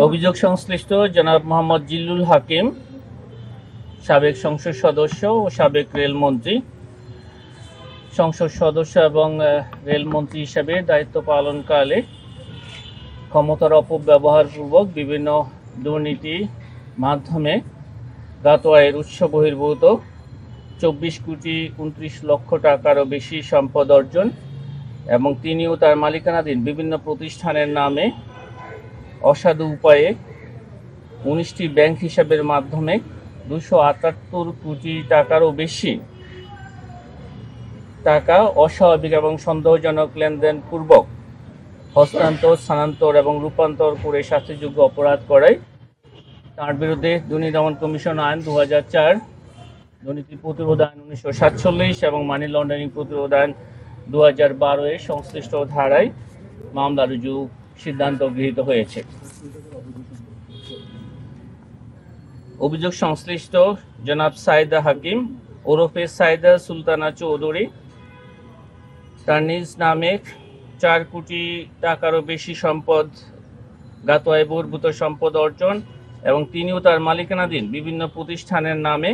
অভিযোগ সংশ্লিষ্ট জনাব মোহাম্মদ জিল্লুল হাকিম, সাবেক সংসদ সদস্য ও সাবেক রেলমন্ত্রী, সংসদ সদস্য এবং রেলমন্ত্রী হিসাবে দায়িত্ব পালনকালে ক্ষমতার অপব্যবহারপূর্বক বিভিন্ন দুর্নীতি মাধ্যমে জ্ঞাত আয়ের উৎস বহির্ভূত 24,29,00,000 টাকারও বেশি সম্পদ অর্জন এবং তিনি ও তার মালিকানাধীন বিভিন্ন প্রতিষ্ঠানের নামে অসাধু উপায়ে 19টি ব্যাংক হিসাবের মাধ্যমে 278 কোটি টাকারও বেশি টাকা অস্বাভাবিক এবং সন্দেহজনক লেনদেন পূর্বক হস্তান্তর, স্থানান্তর এবং রূপান্তর করে শাস্তিযোগ্য অপরাধ করায় তার বিরুদ্ধে দুর্নীতি দমন কমিশন আইন 2004, দুর্নীতি প্রতিরোধ আইন 1947 এবং মানি লন্ডারিং প্রতিরোধ আইন 2012 এর সংশ্লিষ্ট ধারায় মামলা রুজু সিদ্ধান্ত গৃহীত হয়েছে। অভিযোগ সংশ্লিষ্ট জনাব সাইদা হাকিম ওরফে সাইদা সুলতানা চৌধুরী তার নিজ নামে 4 কোটি টাকারও বেশি সম্পদ জ্ঞাত আয় বহির্ভূত সম্পদ অর্জন এবং তিনিও তার মালিকানাধীন বিভিন্ন প্রতিষ্ঠানের নামে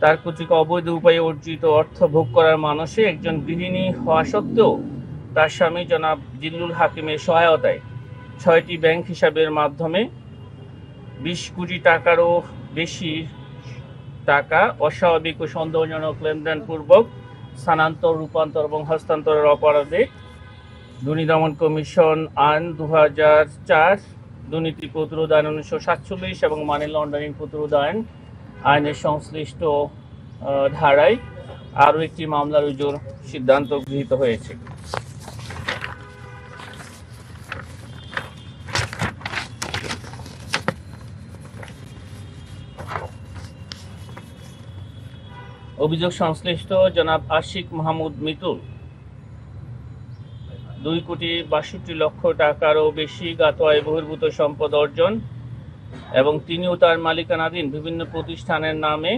তার কর্তৃক অবৈধ উপায়ে অর্জিত অর্থ ভোগ করার মানসে একজন গৃহিণী হওয়া সত্ত্বেও তার স্বামী জনাব জিল্লুল হাকিমের সহায়তায় 6টি ব্যাংক হিসাবের মাধ্যমে 20 কোটি টাকারও বেশি টাকা অস্বাভাবিক ও সন্দেহজনক লেনদেন পূর্বক স্থানান্তর, রূপান্তর এবং হস্তান্তরের অপরাধে দুর্নীতি দমন কমিশন আইন 2004, দুর্নীতি প্রতিরোধ আইন 1947 এবং মানি লন্ডারিং প্রতিরোধ আইনের সংশ্লিষ্ট ধারায় আরও একটি মামলা রুজুর সিদ্ধান্ত গৃহীত হয়েছে। অভিযোগ সংশ্লিষ্ট জনাব আশিক মাহমুদ মিতুল 2,62,00,000 টাকারও বেশি জ্ঞাত আয় বহির্ভূত সম্পদ অর্জন এবং তিনিও তার মালিকানাধীন বিভিন্ন প্রতিষ্ঠানের নামে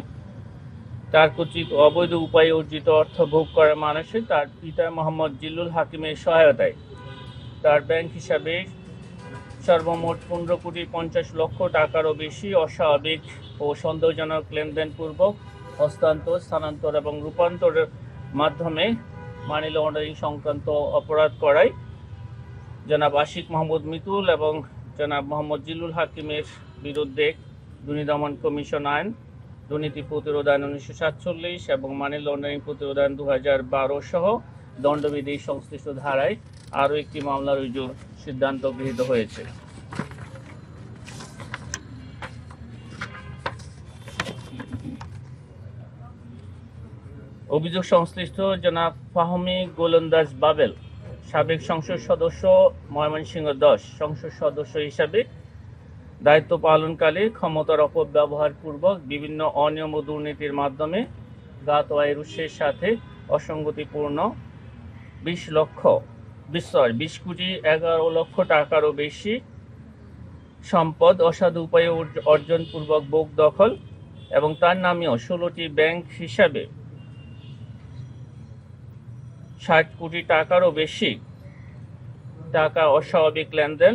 তার কর্তৃক অবৈধ উপায়ে অর্জিত অর্থ ভোগ করার মানসে তার পিতা মোহাম্মদ জিল্লুল হাকিমের সহায়তায় তার ব্যাংক হিসাবে সর্বমোট 15,50,00,000 টাকারও বেশি অস্বাভাবিক ও সন্দেহজনক লেনদেন পূর্বক হস্তান্তর, স্থানান্তর এবং রূপান্তরের মাধ্যমে মানি লন্ডারিং সংক্রান্ত অপরাধ করায় জনাব আশিক মাহমুদ মিতুল এবং জনাব মোহাম্মদ জিল্লুল হাকিমের বিরুদ্ধে দুর্নীতি দমন কমিশন আইন, দুর্নীতি প্রতিরোধ আইন 1947 এবং মানি লন্ডারিং প্রতিরোধ আইন 2012 সহ দণ্ডবিধি সংশ্লিষ্ট ধারায় আরও একটি মামলা রুজুর সিদ্ধান্ত গৃহীত হয়েছে। অভিযোগ সংশ্লিষ্ট জনাব ফাহমি গোলন্দাজ বাবেল, সাবেক সংসদ সদস্য ময়মনসিংহ 10 সংসদ সদস্য হিসাবে দায়িত্ব পালনকালে ক্ষমতার অপব্যবহারপূর্বক বিভিন্ন অনিয়ম ও দুর্নীতির মাধ্যমে জ্ঞাত আয়ের উৎসের সাথে অসঙ্গতিপূর্ণ 20 কোটি 11,00,000 টাকারও বেশি সম্পদ অসাধু উপায়ে অর্জনপূর্বক ভোগ দখল এবং তার নামেও 16টি ব্যাংক হিসাবে 60 কোটি টাকারও বেশি টাকা অস্বাভাবিক লেনদেন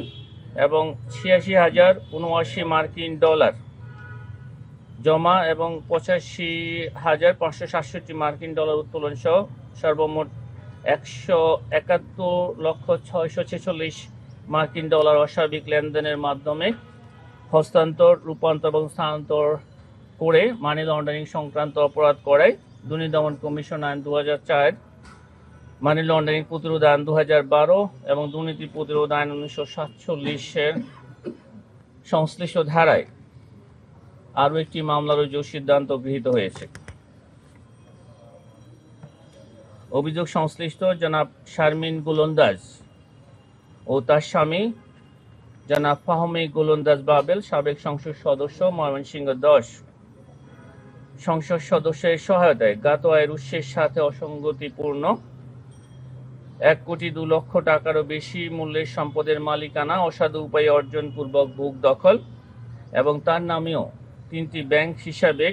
এবং 86,079 মার্কিন ডলার জমা এবং 85,567 মার্কিন ডলার উত্তোলন সহ সর্বমোট 171,646 মার্কিন ডলার অস্বাভাবিক লেনদেনের মাধ্যমে হস্তান্তর, রূপান্তর এবং স্থানান্তর করে মানি লন্ডারিং সংক্রান্ত অপরাধ করায় দুর্নীতি দমন কমিশন আইন 2004, মানি লন্ডারিং প্রতিরোধ আইন 2012 এবং দুর্নীতি প্রতিরোধ আইন 1947 সংশ্লিষ্ট ধারায় আরও একটি মামলা রুজুর সিদ্ধান্ত গৃহীত হয়েছে। অভিযোগ সংশ্লিষ্ট জনাব শারমিন গোলন্দাজ ও তার স্বামী জনাব ফাহমি গোলন্দাজ বাবেল, সাবেক সংসদ সদস্য ময়মনসিংহ 10 সংসদ সদস্যের সহায়তায় জ্ঞাত আয়ের উৎসের সাথে অসঙ্গতিপূর্ণ 1,02,00,000 টাকারও বেশি মূল্যের সম্পদের মালিকানা অসাধু উপায়ে অর্জনপূর্বক ভোগ দখল এবং তার নামেও 3টি ব্যাংক হিসাবে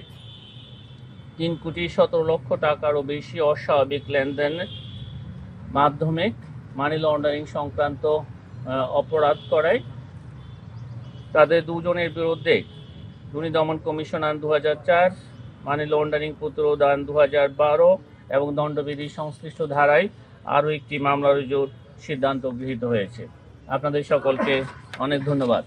3,17,00,000 টাকারও বেশি অস্বাভাবিক লেনদেনের মাধ্যমে মানি লন্ডারিং সংক্রান্ত অপরাধ করায় তাদের দুজনের বিরুদ্ধে দুর্নীতি দমন কমিশন আইন 2004, মানি লন্ডারিং প্রতিরোধ আইন 2012 এবং দণ্ডবিধি সংশ্লিষ্ট ধারায় আরও একটি মামলা রুজুর সিদ্ধান্ত গৃহীত হয়েছে। আপনাদের সকলকে অনেক ধন্যবাদ।